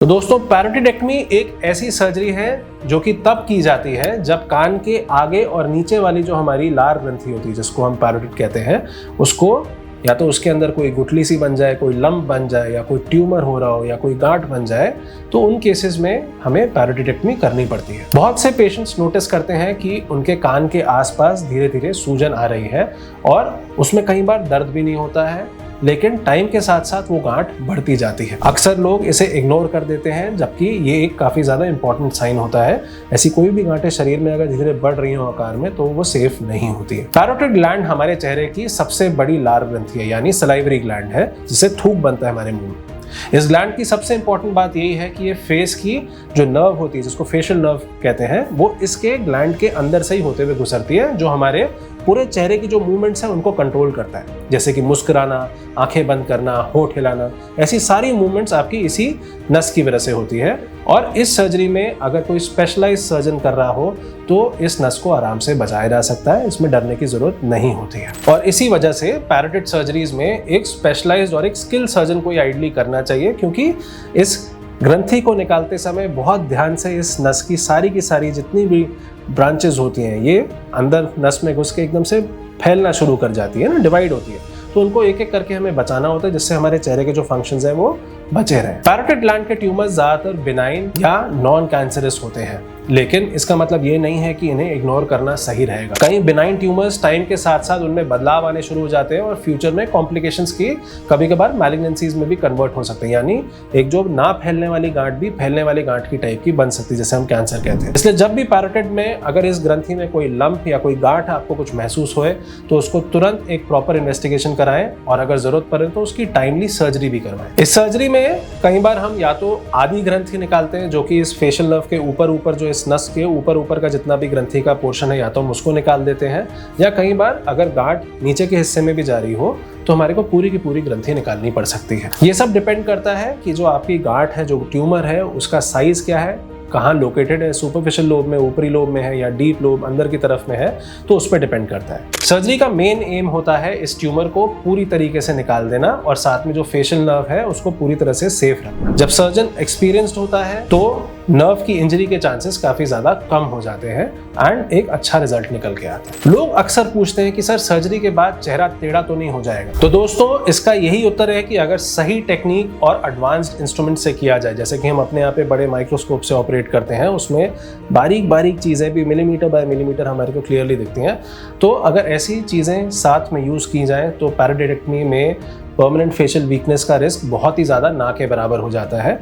तो दोस्तों, पैरोटिडेक्टमी एक ऐसी सर्जरी है जो कि तब की जाती है जब कान के आगे और नीचे वाली जो हमारी लार ग्रंथि होती है, जिसको हम पैरोटिड कहते हैं, उसको या तो उसके अंदर कोई गुठली सी बन जाए, कोई लंप बन जाए, या कोई ट्यूमर हो रहा हो, या कोई गांठ बन जाए, तो उन केसेस में हमें पैरोटिडेक्टमी करनी पड़ती है। बहुत से पेशेंट्स नोटिस करते हैं कि उनके कान के आसपास धीरे धीरे सूजन आ रही है और उसमें कई बार दर्द भी नहीं होता है, लेकिन टाइम के साथ साथ वो गांठ बढ़ती जाती है। अक्सर लोग इसे इग्नोर कर देते हैं, जबकि ये एक काफ़ी ज़्यादा इंपॉर्टेंट साइन होता है। ऐसी कोई भी गांठें शरीर में अगर धीरे धीरे बढ़ रही हो आकार में, तो वो सेफ नहीं होती है। पैरोटिड ग्लैंड हमारे चेहरे की सबसे बड़ी लार ग्रंथि है, यानी सलाइवरी ग्लैंड है, जिससे थूक बनता है हमारे मुंह में। इस ग्लैंड की सबसे इंपॉर्टेंट बात यही है कि ये फेस की जो नर्व होती है, जिसको फेशियल नर्व कहते हैं, वो इसके ग्लैंड के अंदर से ही होते हुए गुजरती है, जो हमारे पूरे चेहरे की जो मूवमेंट्स हैं उनको कंट्रोल करता है। जैसे कि मुस्कुराना, आंखें बंद करना, होंठ हिलाना, ऐसी सारी मूवमेंट्स आपकी इसी नस की वजह से होती है। और इस सर्जरी में अगर कोई स्पेशलाइज्ड सर्जन कर रहा हो तो इस नस को आराम से बचाया जा सकता है, इसमें डरने की जरूरत नहीं होती है। और इसी वजह से पैरोटिड सर्जरीज में एक स्पेशलाइज्ड और एक स्किल सर्जन को आइडियली करना चाहिए, क्योंकि इस ग्रंथि को निकालते समय बहुत ध्यान से इस नस की सारी जितनी भी ब्रांचेस होती हैं, ये अंदर नस में घुस के एकदम से फैलना शुरू कर जाती है ना, डिवाइड होती है, तो उनको एक एक करके हमें बचाना होता है, जिससे हमारे चेहरे के जो फंक्शंस हैं वो बचे रहें। पैरोटिड ग्लैंड के ट्यूमर्स ज्यादातर बिनाइन या नॉन कैंसरस होते हैं, लेकिन इसका मतलब ये नहीं है कि इन्हें इग्नोर करना सही रहेगा। कई बिनाइन ट्यूमर्स टाइम के साथ साथ उनमें बदलाव आने शुरू हो जाते हैं और फ्यूचर में कॉम्प्लिकेशंस की कभी कभार मैलिग्नेंसीज में भी कन्वर्ट हो सकते हैं, यानी एक जो ना फैलने वाली गांठ भी फैलने वाली गांठ की टाइप की बन सकती है, जैसे हम कैंसर कहते हैं। इसलिए जब भी पैरोटिड में अगर इस ग्रंथि में कोई लंप या कोई गांठ आपको कुछ महसूस होए, तो उसको तुरंत एक प्रॉपर इन्वेस्टिगेशन कराएं और अगर जरूरत पड़े तो उसकी टाइमली सर्जरी भी करवाएं। इस सर्जरी में कई बार हम या तो आधी ग्रंथि निकालते हैं, जो कि इस फेशियल नर्व के ऊपर जो इस नस के ऊपर का जितना भी ग्रंथि का पोर्शन है, या तो हम उसको निकाल देते हैं, या कई बार अगर गांठ नीचे के हिस्से में भी जा रही हो तो हमारे को पूरी की पूरी ग्रंथि निकालनी पड़ सकती है। ये सब डिपेंड करता है कि जो आपकी गांठ है, जो ट्यूमर है, उसका साइज क्या है, कहाँ लोकेटेड है, सुपरफिशियल लोब में, ऊपरी लोब में है, या डीप लोब अंदर की तरफ में है, तो उस पर डिपेंड करता है। सर्जरी का मेन एम होता है इस ट्यूमर को पूरी तरीके से निकाल देना और साथ में जो फेशियल नर्व है उसको पूरी तरह से सेफ रखना। जब सर्जन एक्सपीरियंस्ड होता है तो नर्व की इंजरी के चांसेस काफी ज्यादा कम हो जाते हैं एंड एक अच्छा रिजल्ट निकल के आता है। लोग अक्सर पूछते हैं कि सर, सर्जरी के बाद चेहरा टेढ़ा तो नहीं हो जाएगा? तो दोस्तों, इसका यही उत्तर है कि अगर सही टेक्निक और एडवांस्ड इंस्ट्रूमेंट से किया जाए, जैसे कि हम अपने यहाँ पे बड़े माइक्रोस्कोप से ऑपरेट करते हैं, उसमें बारीक चीजें भी मिलीमीटर बाय मिलीमीटर हमारे को क्लियरली दिखती हैं, तो अगर ऐसी चीजें साथ में यूज की जाए तो पैरोटिडेक्टमी में परमानेंट फेशियल वीकनेस का रिस्क बहुत ही ज़्यादा ना के बराबर हो जाता है।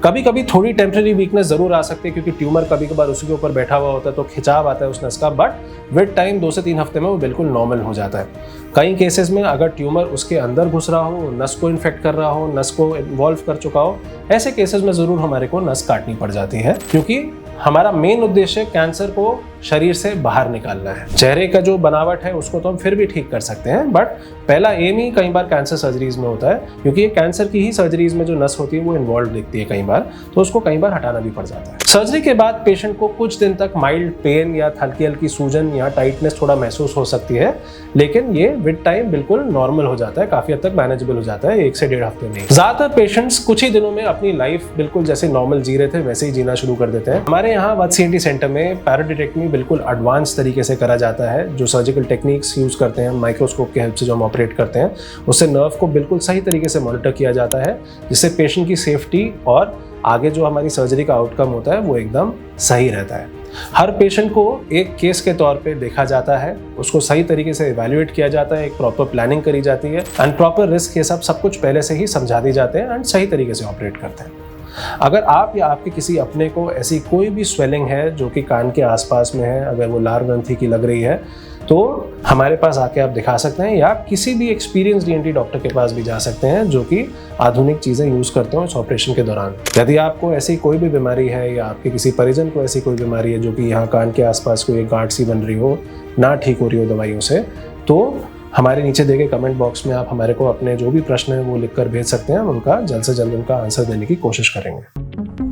कभी कभी थोड़ी टेम्परेरी वीकनेस ज़रूर आ सकती है, क्योंकि ट्यूमर कभी कभार उसी के ऊपर बैठा हुआ होता है, तो खिंचाव आता है उस नस का, बट विद टाइम 2 से 3 हफ्ते में वो बिल्कुल नॉर्मल हो जाता है। कई केसेस में अगर ट्यूमर उसके अंदर घुस रहा हो, नस को इन्फेक्ट कर रहा हो, नस को इन्वॉल्व कर चुका हो, ऐसे केसेस में ज़रूर हमारे को नस काटनी पड़ जाती है, क्योंकि हमारा मेन उद्देश्य कैंसर को शरीर से बाहर निकालना है। चेहरे का जो बनावट है उसको तो हम फिर भी ठीक कर सकते हैं, बट पहला एम ही कई बार कैंसर सर्जरीज में होता है, क्योंकि कैंसर की ही सर्जरीज में जो नस होती है वो इन्वॉल्व दिखती है कई बार, तो उसको कई बार हटाना भी पड़ जाता है। सर्जरी के बाद पेशेंट को कुछ दिन तक माइल्ड पेन या हल्की सूजन या टाइटनेस थोड़ा महसूस हो सकती है, लेकिन ये विद टाइम बिल्कुल नॉर्मल हो जाता है, काफी हद तक मैनेजेबल हो जाता है 1 से 1.5 हफ्ते में। ज्यादातर पेशेंट्स कुछ ही दिनों में अपनी लाइफ बिल्कुल जैसे नॉर्मल जी रहे थे वैसे ही जीना शुरू कर देते हैं। हमारे यहाँ वत्स सेंटर में पैरोटिडेक्टमी बिल्कुल एडवांस तरीके से करा जाता है। जो सर्जिकल टेक्निक्स यूज करते हैं, माइक्रोस्कोप के हेल्प से जो हम ऑपरेट करते हैं, उससे नर्व को बिल्कुल सही तरीके से मॉनिटर किया जाता है, जिससे पेशेंट की सेफ्टी और आगे जो हमारी सर्जरी का आउटकम होता है वो एकदम सही रहता है। हर पेशेंट को एक केस के तौर पे देखा जाता है, उसको सही तरीके से इवैल्यूएट किया जाता है, एक प्रॉपर प्लानिंग करी जाती है एंड प्रॉपर रिस्क ये सब कुछ पहले से ही समझा दी जाते हैं एंड सही तरीके से ऑपरेट करते हैं। अगर आप या आपके किसी अपने को ऐसी कोई भी स्वेलिंग है जो कि कान के आसपास में है, अगर वो लार ग्रंथि की लग रही है, तो हमारे पास आके आप दिखा सकते हैं, या आप किसी भी एक्सपीरियंस्ड ईएनटी डॉक्टर के पास भी जा सकते हैं जो कि आधुनिक चीज़ें यूज़ करते हो इस ऑपरेशन के दौरान। यदि आपको ऐसी कोई भी बीमारी है या आपके किसी परिजन को ऐसी कोई बीमारी है जो कि यहाँ कान के आसपास कोई एक गांठ सी बन रही हो, ना ठीक हो रही हो दवाइयों से, तो हमारे नीचे दिए गए कमेंट बॉक्स में आप हमारे को अपने जो भी प्रश्न है वो लिखकर भेज सकते हैं। हम उनका जल्द से जल्द उनका आंसर देने की कोशिश करेंगे।